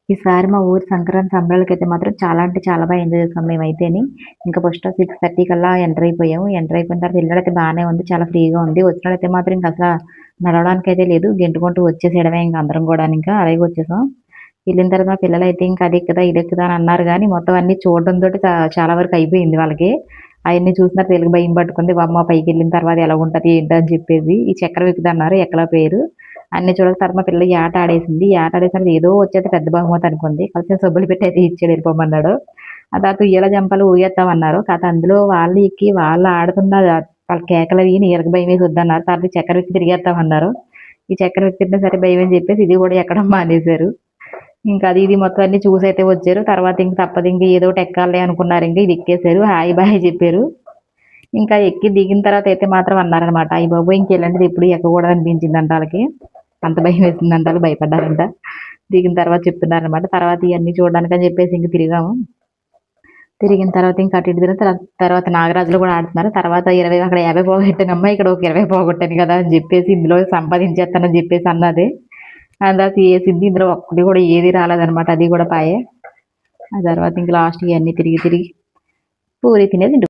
ఈసారి మా ఊరు సంక్రాంతి సంబరాలకైతే మాత్రం చాలా అంటే చాలా బాగా ఎంజాయ్ చేసాం మేమైతేని. ఇంకా ఫస్ట్ 6:30 కల్లా ఎంటర్ అయిపోయాము. ఎంటర్ అయిపోయిన తర్వాత ఎళ్ళడైతే బానే ఉంది. చాలా ఫ్రీగా ఉంది. వచ్చినోడైతే మాత్రం ఇంక అసల నడవడానికైతే లేదు. గెంటుకుంటూ వచ్చేసేయడమే ఇంక అందరం గూడానింకా. అలాగే వచ్చేసాం. ఎళ్ళిన తర్వాత మా పిల్లలైతే ఇంకా అదెక్కుదా, ఇదెక్కుదా అని అన్నారు గానీ, మొత్తం అన్నీ చూడడంతోటి చాలా వరకు అయిపోయింది వాళ్ళకి. అయన్నీ చూసిన తర్వాత ఈళ్ళకి భయం పట్టుకుంది. వామ్మో! పైకెళ్ళిన తర్వాత ఎలాగుంటది ఏంటో అని చెప్పేసి. ఈ చక్రం ఎక్కుదన్నారు. ఎక్కలేకపోయారు. అన్నీ చూడక తర్వాత మా పిల్ల ఈ ఆట ఆడేసింది. ఈ ఆట ఆడేసరికి ఏదో వచ్చేది పెద్ద బహుమతి అనుకుంది. కాకపోతే సబ్బులు పెట్టి అయితే ఇచ్చాడు ఎళ్ళిపోమన్నాడు. ఆ తర్వాత ఉయ్యాల జంపాలు ఊయేత్తామన్నారు. కాతే అందులో వాళ్ళు ఎక్కి వాళ్ళు ఆడుతున్న వాళ్ళ కేకలవి ఈళ్ళకి భయమేసి వద్దన్నారు. తర్వాత ఈ చక్రం ఎక్కి తిరిగేత్తామన్నారు. ఈ చక్రం ఎక్కితే సరే భయమని చెప్పేసి ఇది కూడా ఎక్కడం మానేశారు. ఇంకా అది ఇది మొత్తం అన్నీ చూసైతే వచ్చారు. తర్వాత ఇంక తప్పదు ఇంక ఏదో ఒకటి ఎక్కాలిలే అనుకున్నారింక. ఇది ఎక్కేసారు. హాయ్ బాయ్ చెప్పారు. ఇంకా ఎక్కి దిగిన తర్వాత అయితే మాత్రం అన్నారనమాట. అయ్య బాబోయ్! ఇంకిలాంటిది ఎప్పుడు ఎక్కకూడదు అనిపించిందంట ఆళ్ళకి. అంత భయమేసిందంట ఆళ్ళు భయపడ్డారంట. దిగిన తర్వాత చెప్తున్నారనమాట. తర్వాత ఇయన్నీ చూడడానికని చెప్పేసి ఇంక తిరిగాము. తిరిగిన తర్వాత ఇంకా అటు ఇటు తిరిగిన తర్వాత నాగరాజులో కూడా ఆడుతున్నారు. తర్వాత 20 అక్కడ 50 పోగొట్టానమ్మా. ఇక్కడ ఒక 20 పోగొట్టాను కదా! అని చెప్పేసి ఇందులో సంపాదించేత్తానని చెప్పేసి అన్నది. ఆ తర్వాత ఏసింది. ఇందులో ఒక్కటి కూడా ఏది రాలేదనమాట. అది కూడా పాయే. ఆ తర్వాత ఇంక లాస్ట్‌కి ఇయన్నీ తిరిగి తిరిగి పూరి తినేసి ఇంటికి